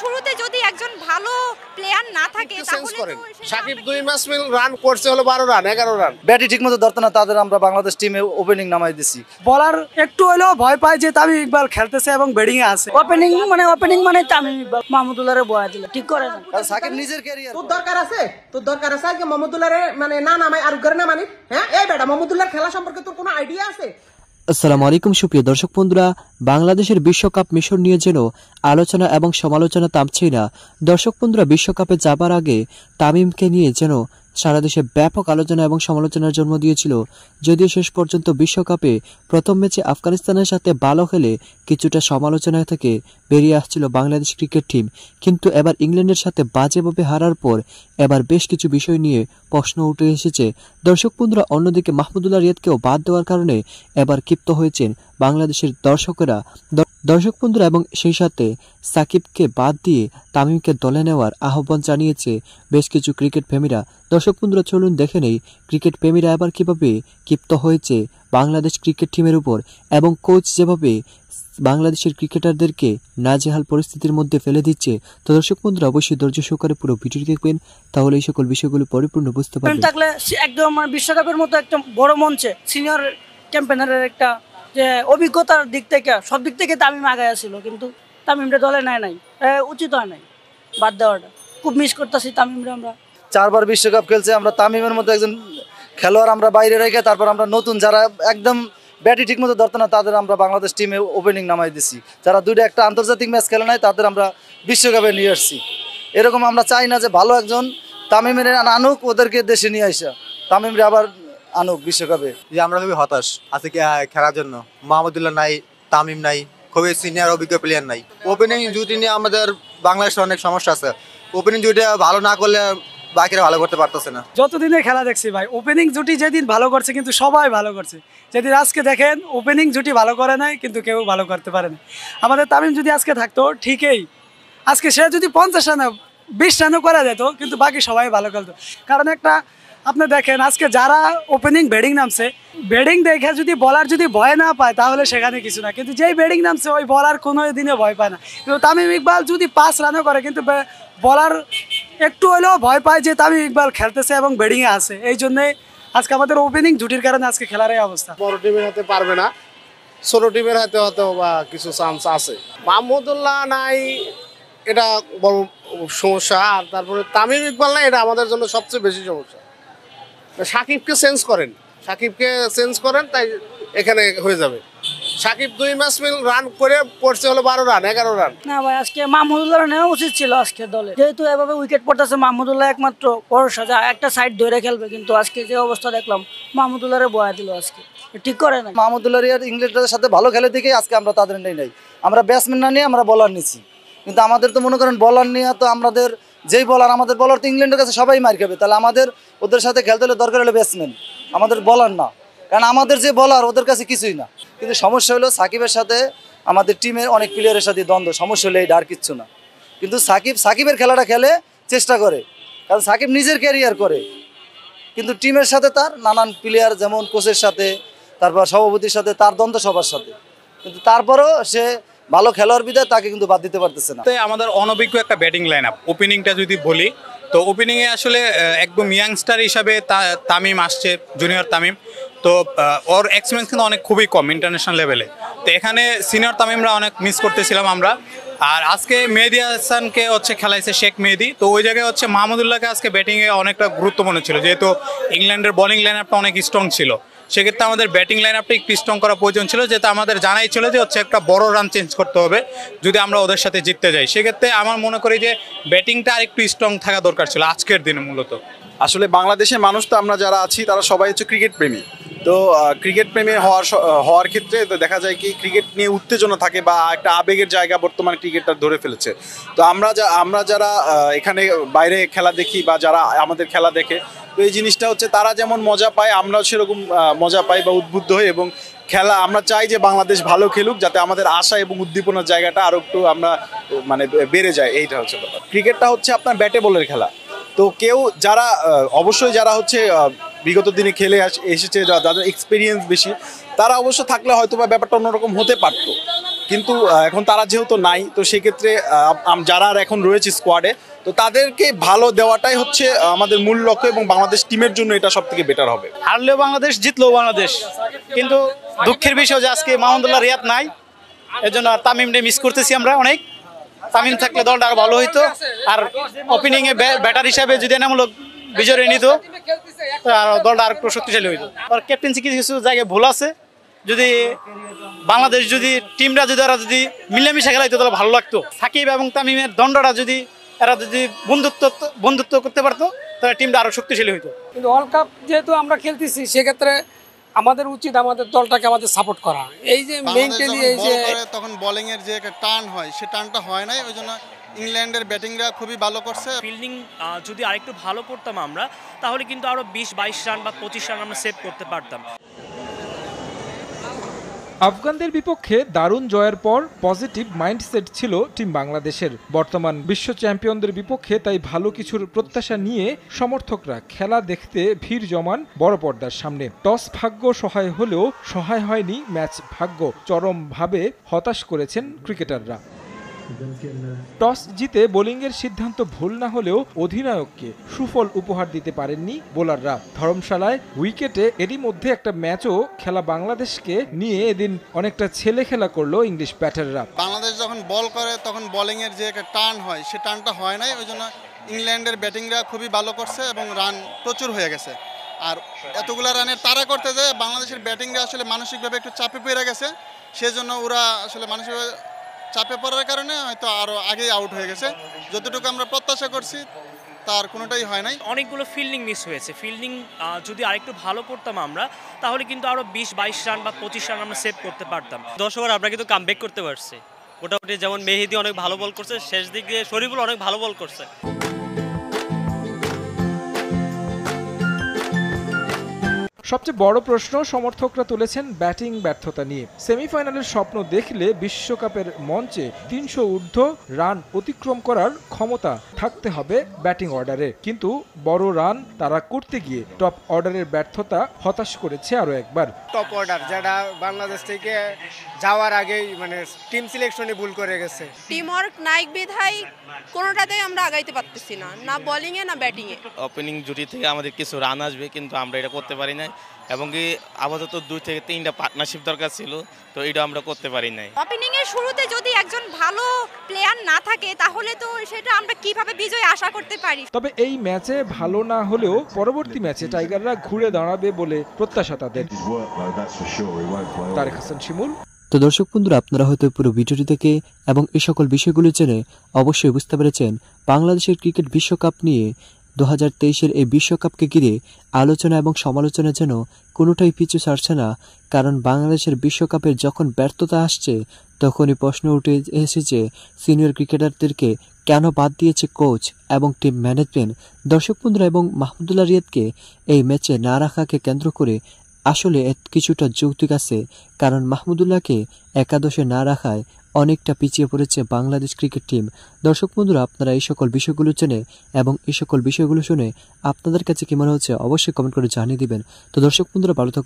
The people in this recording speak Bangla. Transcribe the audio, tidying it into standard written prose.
শুরুতে যদি একজন ভালো প্লেয়ার না থাকে তাহলে সাকিব 2 ম্যাচ রান করছে হলো 12 রান 11 রান, ব্যাটই ঠিকমতো ধরতো না, তাদের আমরা বাংলাদেশ টিমে ওপেনিং নামাই দিছি। বলার একটু হলেও ভয় পায় যে তামিম ইকবাল খেলতেছে এবং ব্যাটিং এ আছে। ওপেনিং মানে তামিম ইকবাল মাহমুদুল্লাহরে বয়া দিল, ঠিক করে না। কারণ সাকিব নিজের ক্যারিয়ার। তোর দরকার আছে আজকে মাহমুদুল্লাহরে মানে না নামাই আর করে না মানে হ্যাঁ এই বেটা মাহমুদুল্লাহর খেলা সম্পর্কে তোর কোনো আইডিয়া আছে? আসসালামু আলাইকুম সুপ্রিয় দর্শক বন্ধুরা, বাংলাদেশের বিশ্বকাপ মিশন নিয়ে যেন আলোচনা এবং সমালোচনা থামছেই না। দর্শক বন্ধুরা, বিশ্বকাপে যাবার আগে তামিমকে নিয়ে যেন সারা দেশে ব্যাপক আলোচনা এবং সমালোচনার জন্ম দিয়েছিল। যদিও শেষ পর্যন্ত বিশ্বকাপে প্রথম ম্যাচে আফগানিস্তানের সাথে ভালো খেলে কিছুটা সমালোচনা থেকে বেরিয়ে আসছিল বাংলাদেশ ক্রিকেট টিম, কিন্তু এবার ইংল্যান্ডের সাথে বাজেভাবে হারার পর এবার বেশ কিছু বিষয় নিয়ে প্রশ্ন উঠে এসেছে। দর্শক বন্ধুরা, অন্যদিকে মাহমুদুল্লাহ রিয়াদকেও বাদ দেওয়ার কারণে এবার ক্ষিপ্ত হয়েছেন বাংলাদেশের দর্শকেরা। দর্শক বন্ধুরা, এবং সেই সাথে সাকিবকে বাদ দিয়ে তামিমকে দলে নেওয়ার আহ্বান জানিয়েছে বেশ কিছু ক্রিকেট প্রেমীরা। দর্শক বন্ধুরা, চলুন দেখে নেই ক্রিকেট প্রেমীরা এবার কিভাবে ক্ষিপ্ত হয়েছে বাংলাদেশ ক্রিকেট টিমের উপর, এবং কোচ যেভাবে বাংলাদেশের ক্রিকেটারদেরকে নাজেহাল পরিস্থিতির মধ্যে ফেলে দিচ্ছে। তো দর্শক বন্ধুরা, অবশ্যই ধৈর্য সহকারে পুরো ভিডিওটি দেখবেন, তাহলে এই সকল বিষয়গুলো পরিপূর্ণ বুঝতে পারবেন। থাকলে একদম বিশ্বকাপের মতো একটা বড় মঞ্চে সিনিয়র ক্যাম্পেনারের একটা যে অভিজ্ঞতার দিক থেকে সব দিক থেকে তামিম আগায় ছিল, কিন্তু তামিমটা দলে নেয় নাই, উচিত হয় নাই বাদ দেওয়াটা। খুব মিস করতেছি তামিমরা। আমরা 4 বার বিশ্বকাপ খেলছে, আমরা তামিমের মতো একজন খেলোয়াড় আমরা বাইরে রেখে তারপর আমরা নতুন যারা একদম ব্যাটই ঠিকমতো ধরতো না তাদের আমরা বাংলাদেশ টিমে ওপেনিং নামাই দিছি। যারা একটা আন্তর্জাতিক ম্যাচ খেলে নাই তাদের আমরা বিশ্বকাপে নিয়ে আসছি। এরকম আমরা চাই না যে ভালো একজন তামিমের আনুক, ওদেরকে দেশে নিয়ে আসা, তামিমরে আবার আনুক বিশ্বকাপে। যে আমরা খুবই হতাশ আজকে খেলার জন্য। মাহমুদুল্লাহ নাই, তামিম নাই, খুবই সিনিয়র অভিজ্ঞ প্লেয়ার নাই। ওপেনিং জুটি নিয়ে আমাদের বাংলাদেশের অনেক সমস্যা আছে। ওপেনিং জুটিটা ভালো না করলে বাকিরা ভালো করতে পারতেছে না। যতদিনের খেলা দেখছি ভাই, ওপেনিং জুটি যেদিন ভালো করছে কিন্তু সবাই ভালো করছে। যেদিন আজকে দেখেন ওপেনিং জুটি ভালো করে নাই, কিন্তু কেউ ভালো করতে পারে না। আমাদের তামিম যদি আজকে থাকতো ঠিকই, আজকে সে যদি 50 রানে 20 রানও করা যেত, কিন্তু বাকি সবাই ভালো খেলতো। কারণ একটা আপনি দেখেন আজকে যারা ওপেনিং ব্যাটিং নামছে, ব্যাটিং দেখে যদি বলার যদি ভয় না পায় তাহলে সেখানে কিছু না, কিন্তু যেই ব্যাটিং নামছে ওই বলার কোনো দিনে ভয় পায় না। কিন্তু তামিম ইকবাল যদি 5 রানও করে, কিন্তু বলার একটু হলেও ভয় পায় যে তামিম ইকবাল খেলতেছে এবং ব্যাটিংয়ে আছে। এই জন্যে আজকে আমাদের ওপেনিং জুটির কারণে আজকে খেলার এই অবস্থা। বড় টিমের হাতে পারবে না, ছোট টিমের হাতে হয়তো বা কিছু চান্স আছে। মাহমুদুল্লাহ নাই, এটা বড় সমস্যা। আর তারপরে তামিম ইকবাল নাই, এটা আমাদের জন্য সবচেয়ে বেশি সমস্যা। সাকিবকে চেঞ্জ করেন তাই এখানে হয়ে যাবে। সাকিব 2 ম্যাচ রান করছে হলো 12 রান 11 রান। না ভাই, আজকে মাহমুদুল্লাহ নেওয়া উচিত ছিল আজকে দলে, যেহেতু এভাবে উইকেট পড়তেছে। মাহমুদুল্লাহ একমাত্র ভরসা, যা একটা সাইড ধরে খেলবে, কিন্তু আজকে যে অবস্থা দেখলাম মাহমুদুল্লাহরে বয়া দিল, আজকে ঠিক করে না। মাহমুদুল্লাহ রিয়াদ ইংল্যান্ডের সাথে ভালো খেলে দেখে আজকে আমরা তাদের নেই। আমরা ব্যাটসম্যান না নিয়ে আমরা বলার নিচ্ছি, কিন্তু আমাদের তো মনে করেন বলার নিয়ে তো আমাদের যেই আমাদের বলার তো ইংল্যান্ডের কাছে সবাই মার খাবে। তাহলে আমাদের ওদের সাথে খেলতে হলে দরকার হলো ব্যাটসম্যান, আমাদের বলার না। কারণ আমাদের যে বলার ওদের কাছে কিছুই না। কিন্তু সমস্যা হলো সাকিবের সাথে আমাদের টিমের অনেক প্লেয়ারের সাথে দ্বন্দ্ব। সমস্যা হলে এই আর কিচ্ছু না, কিন্তু সাকিবের খেলাটা খেলে চেষ্টা করে, কারণ সাকিব নিজের ক্যারিয়ার করে। কিন্তু টিমের সাথে তার নানান প্লেয়ার, যেমন কোচের সাথে, তারপর সভাপতির সাথে তার দ্বন্দ্ব সবার সাথে, কিন্তু তারপরেও সে ভালো খেলোয়াড় বিধায় তাকে কিন্তু বাদ দিতে পারতেছে না। আমাদের অনভিজ্ঞ একটা ব্যাটিং লাইন আপ। ওপেনিংটা যদি বলি তো ওপেনিংয়ে আসলে একদম ইয়াংস্টার হিসাবে তামিম আসছে, জুনিয়র তামিম। তো ওর এক্সপিরিয়েন্স কিন্তু অনেক খুবই কম ইন্টারন্যাশনাল লেভেলে। তো এখানে সিনিয়র তামিমরা অনেক মিস করতেছিলাম আমরা। আর আজকে মেহেদী হাসানকে খেলাইছে শেখ মেহেদী। তো ওই জায়গায় মাহমুদুল্লাহকে আজকে ব্যাটিংয়ে অনেকটা গুরুত্বপূর্ণ ছিল, যেহেতু ইংল্যান্ডের বোলিং লাইন আপটা অনেক স্ট্রং ছিল। সেক্ষেত্রে আমাদের ব্যাটিং লাইন আপটা একটু স্ট্রং করা প্রয়োজন ছিল, যেহেতু আমাদের জানাই ছিল যে একটা বড় রান চেঞ্জ করতে হবে যদি আমরা ওদের সাথে জিততে যাই। সেক্ষেত্রে আমার মনে করি যে ব্যাটিংটা আর একটু স্ট্রং থাকা দরকার ছিল আজকের দিনে। মূলত আসলে বাংলাদেশের মানুষ তো আমরা যারা আছি তারা সবাই ক্রিকেট প্রেমী। তো ক্রিকেট প্রেমী হওয়ার ক্ষেত্রে তো দেখা যায় কি ক্রিকেট নিয়ে উত্তেজনা থাকে বা একটা আবেগের জায়গা বর্তমানে ক্রিকেটটা ধরে ফেলেছে। তো আমরা যারা এখানে বাইরে খেলা দেখি বা যারা আমাদের খেলা দেখে, তো এই জিনিসটা তারা যেমন মজা পায় আমরাও সেরকম মজা পাই বা উদ্বুদ্ধ হই, এবং খেলা আমরা চাই যে বাংলাদেশ ভালো খেলুক, যাতে আমাদের আশা এবং উদ্দীপনার জায়গাটা আরও একটু আমরা বেড়ে যায়। এইটা হচ্ছে কথা। ক্রিকেটটা আপনার ব্যাটে বলের খেলা। তো কেউ যারা অবশ্যই যারা বিগত দিনে খেলে এসেছে, যাদের এক্সপিরিয়েন্স বেশি, তারা অবশ্য থাকলে হয়তো বা ব্যাপারটা অন্যরকম হতে পারতো। কিন্তু এখন তারা যেহেতু নাই, তো সেক্ষেত্রে যারা আর এখন রয়েছে স্কোয়াডে, তো তাদেরকে ভালো দেওয়াটাই হচ্ছে আমাদের মূল লক্ষ্য এবং বাংলাদেশ টিমের জন্য এটা সব থেকে বেটার হবে। হারলেও বাংলাদেশ, জিতলেও বাংলাদেশ, কিন্তু দুঃখের বিষয় যে আজকে মাহমুদুল্লাহ রিয়াদ নাই, এজন্য তামিমকে মিস করতেছি আমরা অনেক। তামিম থাকলে দলটা আরো ভালো হইতো, আর ওপেনিং এ ব্যাটার হিসাবে যদি এনামূলক বিজয় নিত আর দলটা আর একটু শক্তিশালী হইতো। আর ক্যাপ্টেন্সি কিছু কিছু জায়গায় ভুল আছে, যদি বাংলাদেশ যদি টিমরা যদি এরা যদি মিলেমিশে খেলাইতো তাহলে ভালো লাগতো। সাকিব এবং তামিমের দণ্ডটা যদি এরা যদি বন্ধুত্ব করতে পারতো তাহলে টিমটা আরো শক্তিশালী হইতো। কিন্তু ওয়ার্ল্ড কাপ যেহেতু আমরা খেলতেছি, সেক্ষেত্রে আমাদের উচিত আমাদের দলটাকে আমাদের সাপোর্ট করা। এই যে মেইনটেইন এই যে তখন বোলিং এর যে একটা টার্ন হয়, সে টার্নটা হয় নাই, ওই জন্য ইংল্যান্ডের ব্যাটিংরা খুবই ভালো করছে। ফিল্ডিং যদি আরেকটু ভালো করতাম আমরা, তাহলে কিন্তু আরো 20-22 রান বা 25 রান আমরা সেভ করতে পারতাম। আফগানদের বিপক্ষে দারুণ জয়ের পর পজিটিভ মাইন্ডসেট ছিল টিম বাংলাদেশের। বর্তমান বিশ্ব চ্যাম্পিয়নদের বিপক্ষে তাই ভালো কিছুর প্রত্যাশা নিয়ে সমর্থকরা খেলা দেখতে ভিড় জমান বড় পর্দার সামনে। টস ভাগ্য সহায় হলেও সহায় হয়নি ম্যাচ ভাগ্য। চরমভাবে হতাশ করেছেন ক্রিকেটাররা। টস জিতে বোলিংয়ের সিদ্ধান্ত ভুল না হলেও অধিনায়ককে সুফল উপহার দিতে পারেননি বোলাররা। ধর্মশালায় উইকেটে এরই মধ্যে একটা ম্যাচও খেলা বাংলাদেশকে নিয়ে এদিন অনেকটা ছেলে খেলা করলো ইংলিশ ব্যাটাররা। বাংলাদেশ যখন বল করে তখন বোলিং এর যে একটা টার্ন হয়, সে টার্নটা হয় নাই, ওই জন্য ইংল্যান্ডের ব্যাটিংরা খুবই ভালো করছে এবং রান প্রচুর হয়ে গেছে। আর এতগুলা রানের তাড়া করতে যায় বাংলাদেশের ব্যাটিংরা আসলে মানসিকভাবে একটু চাপে পড়ে গেছে, সেজন্য ওরা আসলে মানসিকভাবে চাপে পড়ার কারণে হয়তো আরো আগেই আউট হয়ে গেছে। যতটুকু আমরা প্রত্যাশা করছি তার কোনোটাই হয় নাই। অনেকগুলো ফিল্ডিং মিস হয়েছে। ফিল্ডিং যদি আরেকটু ভালো করতাম আমরা, তাহলে কিন্তু আরো 20-22 রান বা 25 রান আমরা সেভ করতে পারতাম। 10 ওভার আমরা কিন্তু কামব্যাক করতে পারছি মোটামুটি। যেমন মেহেদি অনেক ভালো বল করছে, শেষ দিকে শরীফুল অনেক ভালো বল করছে। সবচেয়ে বড় প্রশ্ন সমর্থকরা তুলেছেন ব্যাটিং ব্যর্থতা নিয়ে। সেমিফাইনালের স্বপ্ন দেখলে বিশ্বকাপের মঞ্চে 300 ঊর্ধ্ব রান অতিক্রম করার ক্ষমতা থাকতে হবে ব্যাটিং অর্ডারে, কিন্তু বড় রান তারা করতে গিয়ে টপ অর্ডারের ব্যর্থতা হতাশ করেছে আরো একবার। টপ অর্ডার যেটা বাংলাদেশ থেকে যাওয়ার আগেই মানে টিম সিলেকশনে ভুল করে গেছে। টিম ওয়ার্ক নাইক বিধায় কোনোটাতেই আমরা আগাইতে পারতেছি না, না বোলিং এ না ব্যাটিং এ। ওপেনিং জুটি থেকে আমাদের কিছু রান আসবে, কিন্তু আমরা এটা করতে পারি নাই, এবং কি আপাতত 2 থেকে 3টা পার্টনারশিপ দরকার ছিল, তো এটা আমরা করতে পারি নাই। ওপেনিং এর শুরুতে যদি একজন ভালো প্লেয়ার না থাকে তাহলে তো সেটা আমরা কিভাবে বিজয় আশা করতে পারি। তবে এই ম্যাচে ভালো না হলেও পরবর্তী ম্যাচে টাইগাররা ঘুরে দাঁড়াবে বলে প্রত্যাশা তাদের। তারেক হাসান শিমুল। তো দর্শক বন্ধুরা, আপনারা হয়তো পুরো ভিডিওটি থেকে এবং এই সকল বিষয়গুলো জেনে অবশ্যই বুঝতে পেরেছেন বাংলাদেশের ক্রিকেট বিশ্বকাপ নিয়ে 2023-এর এই বিশ্বকাপকে ঘিরে আলোচনা এবং সমালোচনা যেন কোনোটাই পিছু ছাড়ছে না। কারণ বাংলাদেশের বিশ্বকাপের যখন ব্যর্থতা আসছে তখনই প্রশ্ন উঠে এসেছে সিনিয়র ক্রিকেটারদেরকে কেন বাদ দিয়েছে কোচ এবং টিম ম্যানেজমেন্ট। দর্শক বন্ধুরা, এবং মাহমুদুল্লাহ রিয়াদকে এই ম্যাচে না রাখাকে কেন্দ্র করে আসলে কিছুটা যৌক্তিক আছে, কারণ মাহমুদুল্লাহকে একাদশে না রাখায় অনেকটা পিছিয়ে পড়েছে বাংলাদেশ ক্রিকেট টিম। দর্শক বন্ধুরা, আপনারা এই সকল বিষয়গুলো জেনে এবং এই সকল বিষয়গুলো শুনে আপনাদের কাছে কি মনে হচ্ছে অবশ্যই কমেন্ট করে জানিয়ে দিবেন। তো দর্শক বন্ধুরা, ভালো থাকুন।